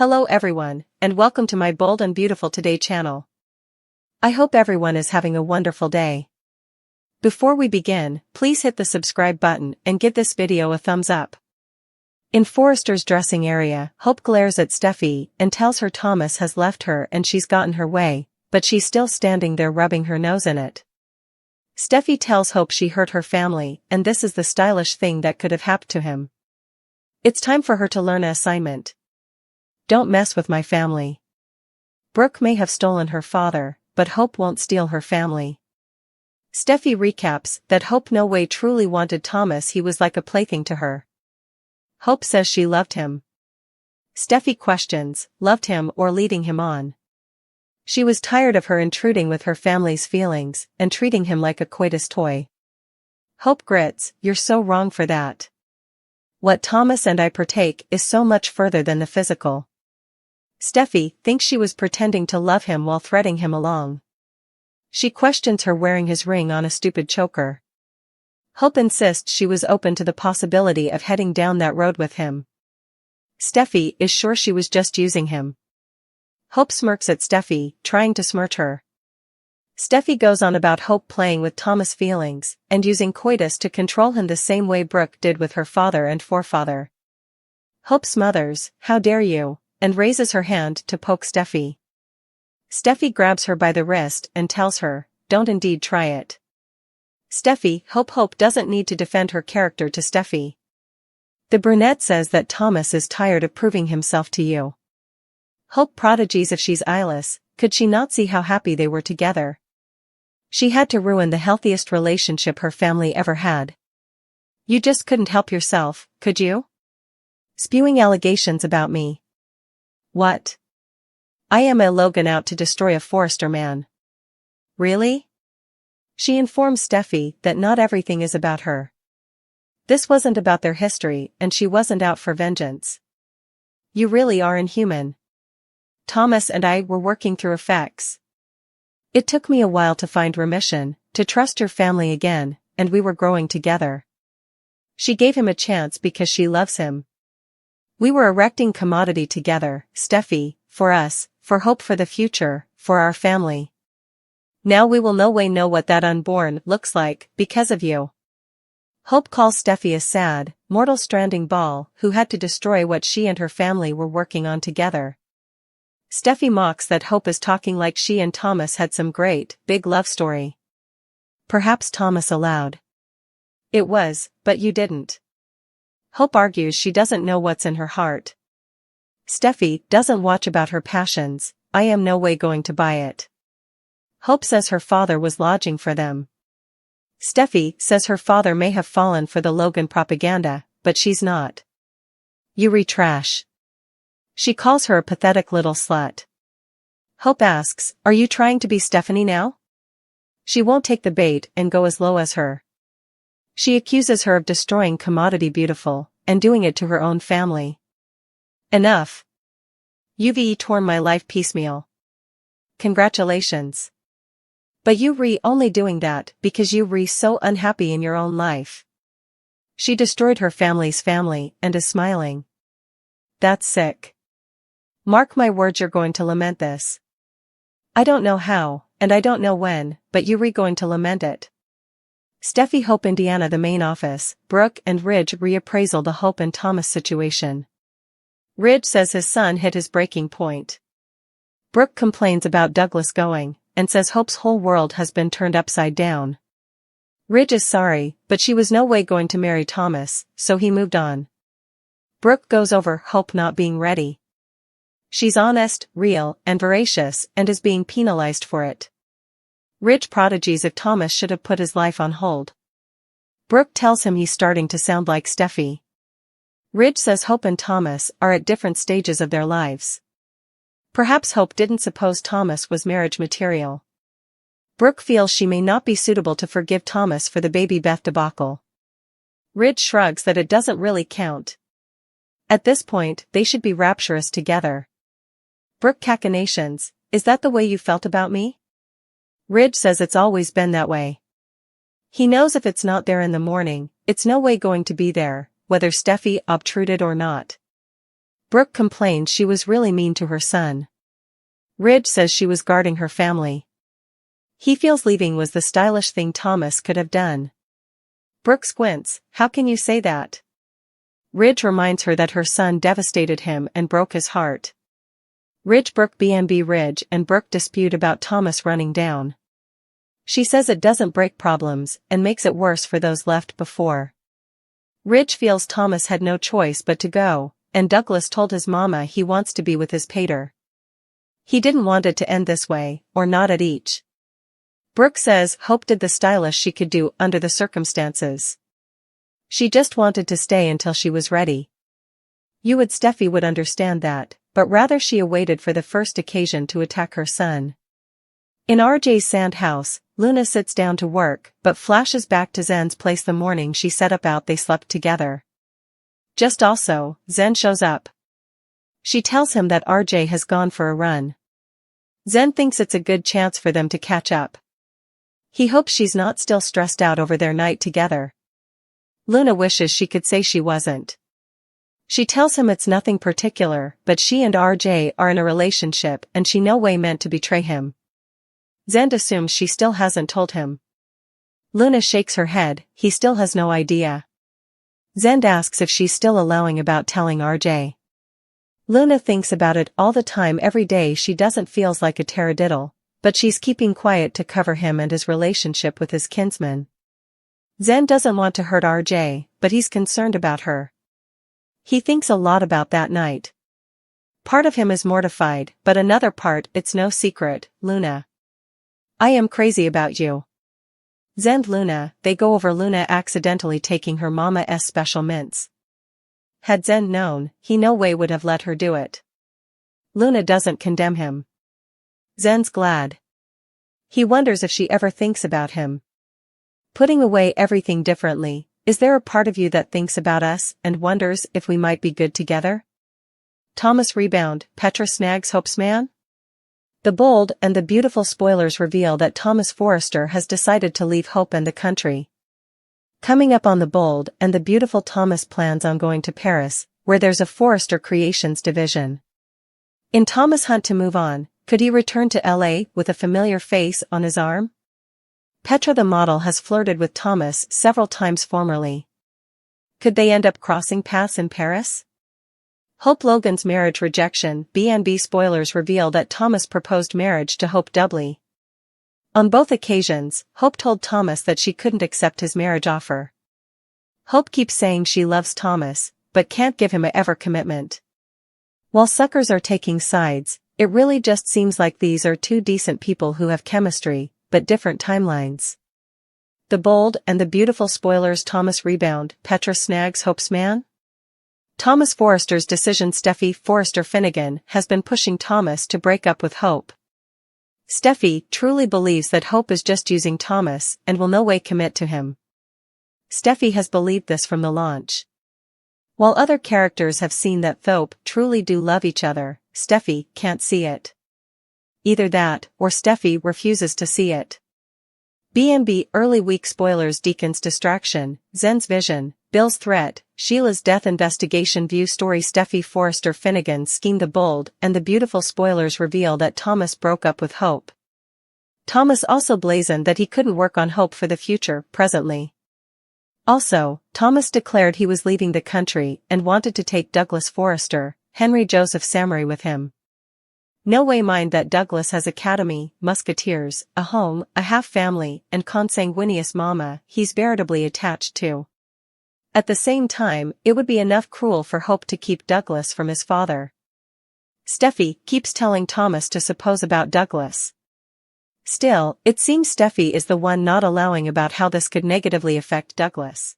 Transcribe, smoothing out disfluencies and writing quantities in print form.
Hello everyone, and welcome to my Bold and Beautiful Today channel. I hope everyone is having a wonderful day. Before we begin, please hit the subscribe button and give this video a thumbs up. In Forrester's dressing area, Hope glares at Steffy and tells her Thomas has left her and she's gotten her way, but she's still standing there rubbing her nose in it. Steffy tells Hope she hurt her family and this is the stylish thing that could have happened to him. It's time for her to learn an assignment. Don't mess with my family. Brooke may have stolen her father, but Hope won't steal her family. Steffy recaps that Hope no way truly wanted Thomas, he was like a plaything to her. Hope says she loved him. Steffy questions, loved him or leading him on. She was tired of her intruding with her family's feelings and treating him like a coitus toy. Hope grits, you're so wrong for that. What Thomas and I partake is so much further than the physical. Steffy thinks she was pretending to love him while threading him along. She questions her wearing his ring on a stupid choker. Hope insists she was open to the possibility of heading down that road with him. Steffy is sure she was just using him. Hope smirks at Steffy, trying to smirch her. Steffy goes on about Hope playing with Thomas' feelings and using coitus to control him the same way Brooke did with her father and forefather. Hope smothers, "How dare you?" and raises her hand to poke Steffy. Steffy grabs her by the wrist and tells her, "Don't indeed try it." Steffy, Hope doesn't need to defend her character to Steffy. The brunette says that Thomas is tired of proving himself to you. Hope prodigies if she's eyeless, could she not see how happy they were together? She had to ruin the healthiest relationship her family ever had. You just couldn't help yourself, could you? Spewing allegations about me. What? I am a Logan out to destroy a Forrester man. Really? She informs Steffy that not everything is about her. This wasn't about their history and she wasn't out for vengeance. You really are inhuman. Thomas and I were working through effects. It took me a while to find remission, to trust your family again, and we were growing together. She gave him a chance because she loves him. We were erecting commodity together, Steffy, for us, for Hope, for the future, for our family. Now we will no way know what that unborn looks like, because of you. Hope calls Steffy a sad, mortal stranding ball who had to destroy what she and her family were working on together. Steffy mocks that Hope is talking like she and Thomas had some great, big love story. Perhaps Thomas allowed. It was, but you didn't. Hope argues she doesn't know what's in her heart. Steffy doesn't watch about her passions, I am no way going to buy it. Hope says her father was lodging for them. Steffy says her father may have fallen for the Logan propaganda, but she's not. You retrash. She calls her a pathetic little slut. Hope asks, are you trying to be Stephanie now? She won't take the bait and go as low as her. She accuses her of destroying commodity beautiful, and doing it to her own family. Enough. You've torn my life piecemeal. Congratulations. But you only doing that because you so unhappy in your own life. She destroyed her family's family and is smiling. That's sick. Mark my words, you're going to lament this. I don't know how, and I don't know when, but you're going to lament it. Steffy, Hope, Indiana, the main office, Brooke and Ridge reappraisal the Hope and Thomas situation. Ridge says his son hit his breaking point. Brooke complains about Douglas going, and says Hope's whole world has been turned upside down. Ridge is sorry, but she was no way going to marry Thomas, so he moved on. Brooke goes over Hope not being ready. She's honest, real, and veracious, and is being penalized for it. Ridge prodigies if Thomas should have put his life on hold. Brooke tells him he's starting to sound like Steffy. Ridge says Hope and Thomas are at different stages of their lives. Perhaps Hope didn't suppose Thomas was marriage material. Brooke feels she may not be suitable to forgive Thomas for the baby Beth debacle. Ridge shrugs that it doesn't really count. At this point, they should be rapturous together. Brooke cachinnations, is that the way you felt about me? Ridge says it's always been that way. He knows if it's not there in the morning, it's no way going to be there, whether Steffy obtruded or not. Brooke complained she was really mean to her son. Ridge says she was guarding her family. He feels leaving was the stylish thing Thomas could have done. Brooke squints, how can you say that? Ridge reminds her that her son devastated him and broke his heart. Ridge Brooke B&B Ridge and Brooke dispute about Thomas running down. She says it doesn't break problems and makes it worse for those left before. Ridge feels Thomas had no choice but to go, and Douglas told his mama he wants to be with his pater. He didn't want it to end this way, or not at each. Brooke says Hope did the stylish she could do under the circumstances. She just wanted to stay until she was ready. Steffy would understand that, but rather she awaited for the first occasion to attack her son. In RJ's sand house, Luna sits down to work, but flashes back to Zen's place the morning she set about they slept together. Just also, Zen shows up. She tells him that RJ has gone for a run. Zen thinks it's a good chance for them to catch up. He hopes she's not still stressed out over their night together. Luna wishes she could say she wasn't. She tells him it's nothing particular, but she and RJ are in a relationship and she no way meant to betray him. Zen assumes she still hasn't told him. Luna shakes her head, he still has no idea. Zen asks if she's still allowing about telling RJ. Luna thinks about it all the time every day. She doesn't feels like a taradiddle, but she's keeping quiet to cover him and his relationship with his kinsman. Zen doesn't want to hurt RJ, but he's concerned about her. He thinks a lot about that night. Part of him is mortified, but another part, it's no secret, Luna. I am crazy about you. Zen Luna, they go over Luna accidentally taking her mama's special mints. Had Zen known, he no way would have let her do it. Luna doesn't condemn him. Zen's glad. He wonders if she ever thinks about him. Putting away everything differently, is there a part of you that thinks about us and wonders if we might be good together? Thomas rebound, Petra snags Hope's man? The bold and the beautiful spoilers reveal that Thomas Forrester has decided to leave Hope and the country. Coming up on the bold and the beautiful, Thomas plans on going to Paris, where there's a Forrester Creations division. In Thomas' hunt to move on, could he return to LA with a familiar face on his arm? Petra the model has flirted with Thomas several times formerly. Could they end up crossing paths in Paris? Hope Logan's marriage rejection. B&B spoilers reveal that Thomas proposed marriage to Hope doubly. On both occasions, Hope told Thomas that she couldn't accept his marriage offer. Hope keeps saying she loves Thomas, but can't give him a ever commitment. While suckers are taking sides, it really just seems like these are two decent people who have chemistry, but different timelines. The bold and the beautiful spoilers. Thomas rebound, Petra snags Hope's man? Thomas Forrester's decision. Steffy Forrester Finnegan has been pushing Thomas to break up with Hope. Steffy truly believes that Hope is just using Thomas and will no way commit to him. Steffy has believed this from the launch. While other characters have seen that Thope truly do love each other, Steffy can't see it. Either that, or Steffy refuses to see it. B&B early week spoilers. Deacon's distraction, Zen's vision, Bill's threat, Sheila's death investigation. View story. Steffy Forrester Finnegan's scheme. The bold and the beautiful spoilers reveal that Thomas broke up with Hope. Thomas also blazoned that he couldn't work on Hope for the future, presently. Also, Thomas declared he was leaving the country and wanted to take Douglas Forrester, Henry Joseph Samory with him. No way mind that Douglas has academy, musketeers, a home, a half-family, and consanguineous mama he's veritably attached to. At the same time, it would be enough cruel for Hope to keep Douglas from his father. Steffy keeps telling Thomas to suppose about Douglas. Still, it seems Steffy is the one not allowing about how this could negatively affect Douglas.